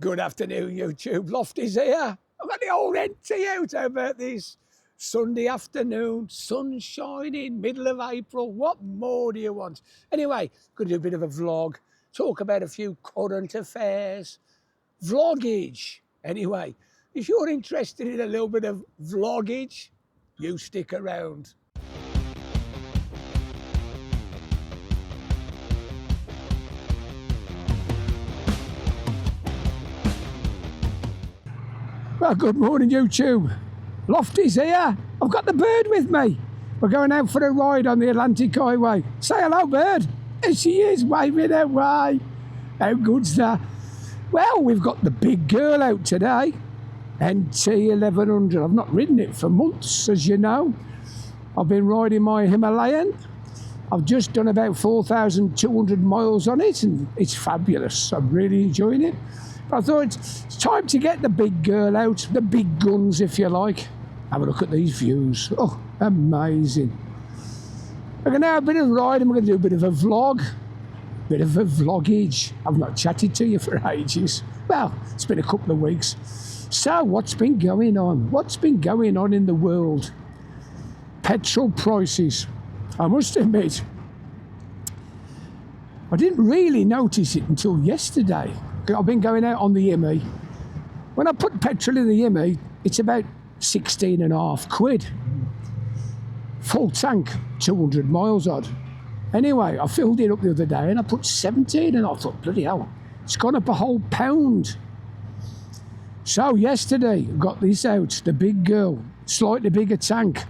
Good afternoon, YouTube. Lofty's here. I've got the old NT out over this Sunday afternoon. Sun shining, middle of April. What more do you want? Anyway, going to do a bit of a vlog, talk about a few current affairs. Vloggage. Anyway, if you're interested in a little bit of vloggage, you stick around. Well, good morning, YouTube. Lofty's here. I've got the bird with me. We're going out for a ride on the Atlantic Highway. Say hello, bird. There she is, waving her way. How good's that? Well, we've got the big girl out today, NT1100. I've not ridden it for months, as you know. I've been riding my Himalayan. I've just done about 4,200 miles on it, and it's fabulous. I'm really enjoying it. I thought it's time to get the big girl out, the big guns, if you like. Have a look at these views. Oh, amazing. We're going to have a bit of riding. We're going to do a bit of a vlog, bit of a vloggage. I've not chatted to you for ages. Well, it's been a couple of weeks. So, what's been going on? What's been going on in the world? Petrol prices. I must admit, I didn't really notice it until yesterday. I've been going out on the IMI. When I put petrol in the IMI, it's about 16.5 quid. Full tank, 200 miles odd. Anyway, I filled it up the other day and I put 17 and I thought, bloody hell, it's gone up a whole pound. So yesterday, I got this out, the big girl, slightly bigger tank.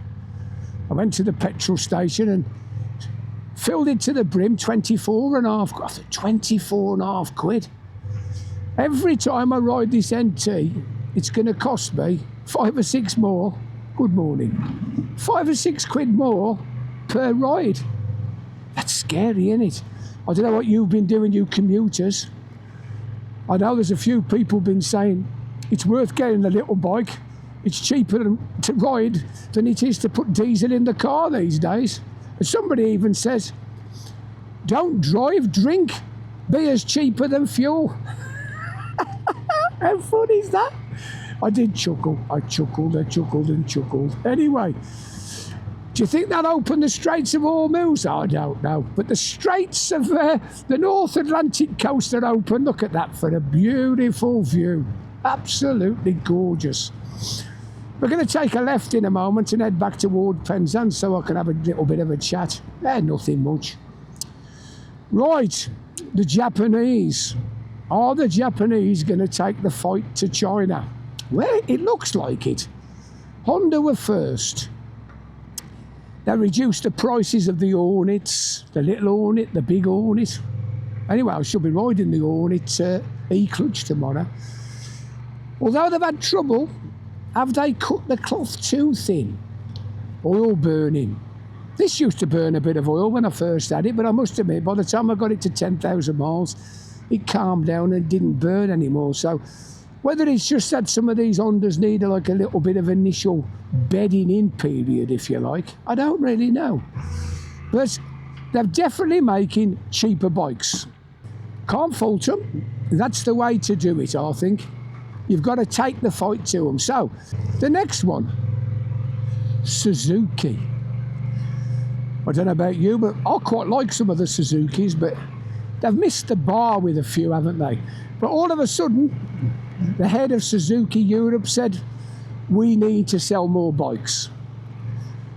I went to the petrol station and filled it to the brim, 24.5 quid. I thought, 24.5 quid. Every time I ride this NT, it's going to cost me 5 or 6 more. Good morning. 5 or 6 quid more per ride. That's scary, isn't it? I don't know what you've been doing, you commuters. I know there's a few people been saying it's worth getting a little bike. It's cheaper to ride than it is to put diesel in the car these days. And somebody even says, don't drive, drink. Beer's cheaper than fuel. How funny is that? I did chuckle. I chuckled and chuckled. Anyway, do you think that'll open the Straits of Hormuz? I don't know. But the Straits of the North Atlantic coast are open. Look at that for a beautiful view. Absolutely gorgeous. We're going to take a left in a moment and head back toward Penzance so I can have a little bit of a chat. Nothing much. Right, the Japanese. Are the Japanese going to take the fight to China? Well, it looks like it. Honda were first. They reduced the prices of the Hornets, the little Hornet, the big Hornet. Anyway, I shall be riding the Hornet E-clutch tomorrow. Although they've had trouble, have they cut the cloth too thin? Oil burning. This used to burn a bit of oil when I first had it, but I must admit, by the time I got it to 10,000 miles, it calmed down and didn't burn anymore. So whether it's just that some of these Hondas need like a little bit of initial bedding in period, if you like, I don't really know. But they're definitely making cheaper bikes. Can't fault them. That's the way to do it, I think. You've got to take the fight to them. So the next one, Suzuki. I don't know about you, but I quite like some of the Suzukis, but they've missed the bar with a few, haven't they? But all of a sudden, the head of Suzuki Europe said, we need to sell more bikes.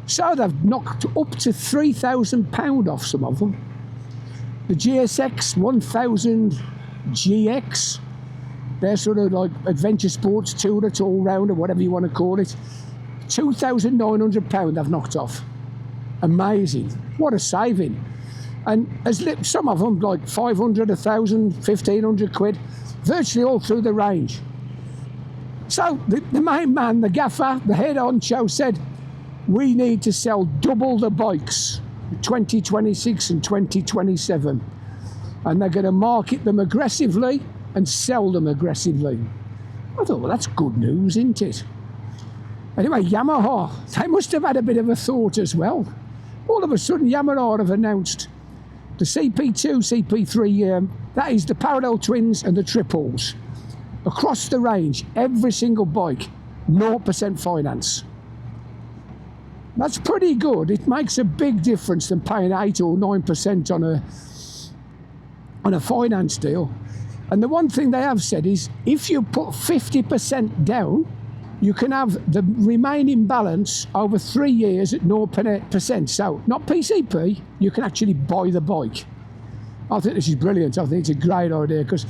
So they've knocked up to £3,000 off some of them. The GSX 1000 GX, they're sort of like adventure sports tourer, all-rounder, whatever you want to call it. £2,900 they've knocked off. Amazing. What a saving. And as some of them, like 500, 1,000, 1,500 quid, virtually all through the range. So the main man, the gaffer, the head honcho said, we need to sell double the bikes, 2026 and 2027. And they're going to market them aggressively and sell them aggressively. I thought, well, that's good news, isn't it? Anyway, Yamaha, they must have had a bit of a thought as well. All of a sudden, Yamaha have announced the CP2, CP3, that is the parallel twins and the triples. across the range, every single bike, 0% finance. That's pretty good. It makes a big difference than paying 8 or 9% on a finance deal. And the one thing they have said is, if you put 50% down, you can have the remaining balance over 3 years at 0%. So, not PCP, you can actually buy the bike. I think this is brilliant. I think it's a great idea, because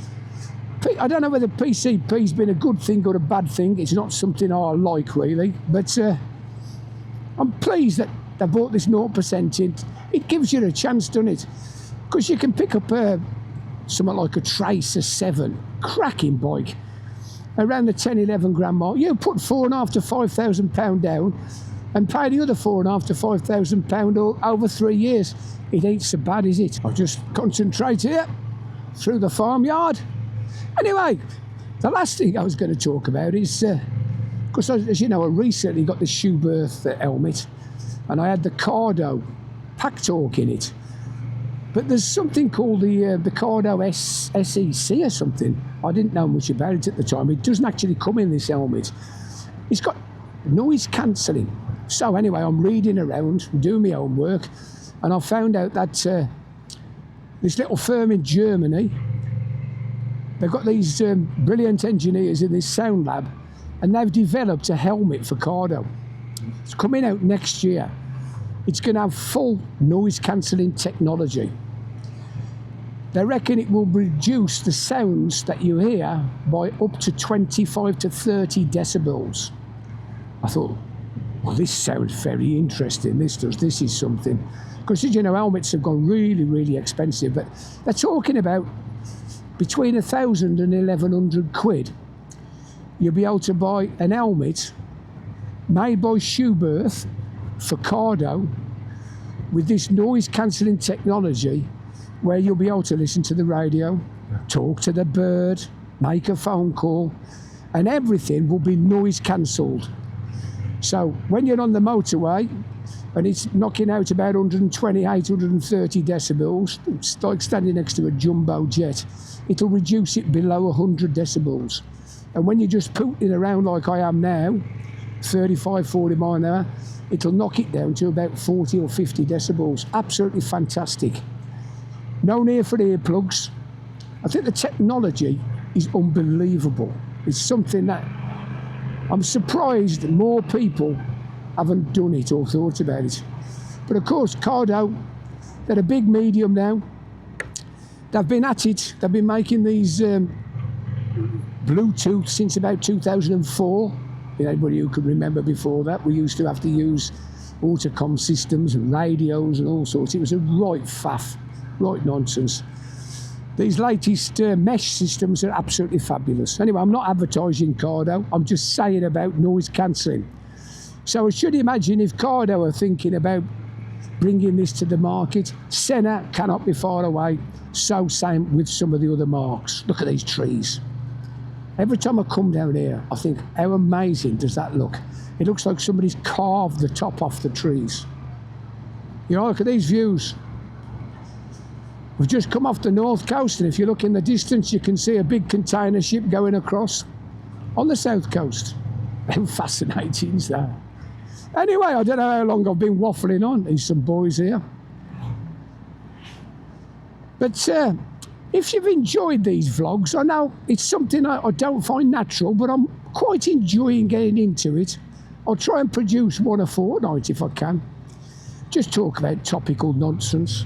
I don't know whether PCP's been a good thing or a bad thing. It's not something I like, really. But I'm pleased that they brought this 0% in. It gives you a chance, doesn't it? Because you can pick up something like a Tracer 7, cracking bike, around the 10-11 grand mark. You put £4,500 to £5,000 down and pay the other £4,500 to £5,000 over 3 years. It ain't so bad, is it? I'll just concentrate here through the farmyard. Anyway, the last thing I was going to talk about is, because as you know, I recently got the Schuberth helmet, and I had the Cardo Pack Talk in it. But there's something called the Cardo SEC or something. I didn't know much about it at the time. It doesn't actually come in this helmet. It's got noise cancelling. So anyway, I'm reading around, doing my homework, and I found out that this little firm in Germany, they've got these brilliant engineers in this sound lab, and they've developed a helmet for Cardo. It's coming out next year. It's going to have full noise cancelling technology. They reckon it will reduce the sounds that you hear by up to 25 to 30 decibels. I thought, well, this sounds very interesting. This is something. Because, you know, helmets have gone really, really expensive, but they're talking about between 1,000 and 1,100 quid. You'll be able to buy an helmet made by Schuberth for Cardo with this noise cancelling technology, where you'll be able to listen to the radio, talk to the bird, make a phone call, and everything will be noise cancelled. So when you're on the motorway and it's knocking out about 128, 130 decibels, it's like standing next to a jumbo jet, it'll reduce it below 100 decibels. And when you're just pooting around like I am now, 35, 40 mile an hour, it'll knock it down to about 40 or 50 decibels. Absolutely fantastic. No need for earplugs. I think the technology is unbelievable. It's something that I'm surprised more people haven't done it or thought about it. But of course, Cardo, they're a big medium now. They've been at it. They've been making these Bluetooth since about 2004. Anybody who can remember before that, we used to have to use autocom systems and radios and all sorts. It was a right faff, right nonsense. These latest mesh systems are absolutely fabulous. Anyway, I'm not advertising Cardo. I'm just saying about noise cancelling. So I should imagine if Cardo are thinking about bringing this to the market, Senna cannot be far away. So same with some of the other marques. Look at these trees. Every time I come down here, I think, how amazing does that look? It looks like somebody's carved the top off the trees. You know, look at these views. We've just come off the north coast, and if you look in the distance, you can see a big container ship going across on the south coast. How fascinating is that? Anyway, I don't know how long I've been waffling on. There's some boys here. But if you've enjoyed these vlogs, I know it's something I don't find natural, but I'm quite enjoying getting into it. I'll try and produce one a fortnight if I can. Just talk about topical nonsense.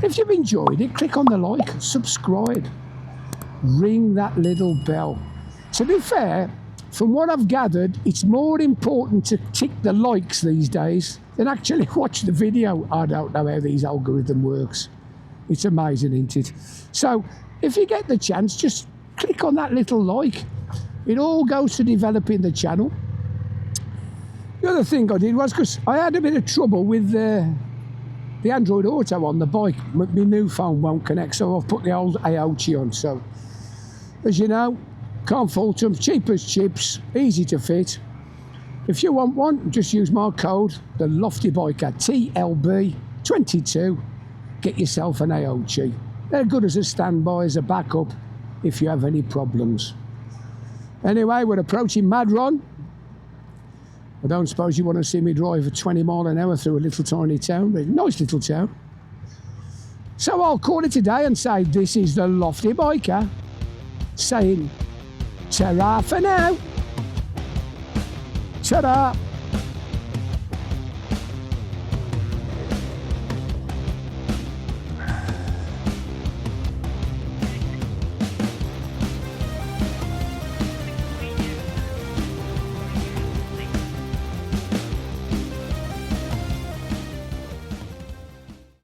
If you've enjoyed it, click on the like, subscribe, ring that little bell. To be fair, from what I've gathered, it's more important to tick the likes these days than actually watch the video. I don't know how these algorithm works. It's amazing, isn't it? So if you get the chance, just click on that little like. It all goes to developing the channel. The other thing I did was, because I had a bit of trouble with the Android Auto on the bike. My new phone won't connect, so I've put the old Aoocci on. So, as you know, can't fault them. Cheap as chips, easy to fit. If you want one, just use my code, theloftybiker, TLB22. Get yourself an Aoocci. They're good as a standby, as a backup, if you have any problems. Anyway, we're approaching Madron. I don't suppose you want to see me drive at 20 mile an hour through a little tiny town, but nice little town. So I'll call it today and say this is the Lofty Biker saying ta-ra for now. Ta-ra.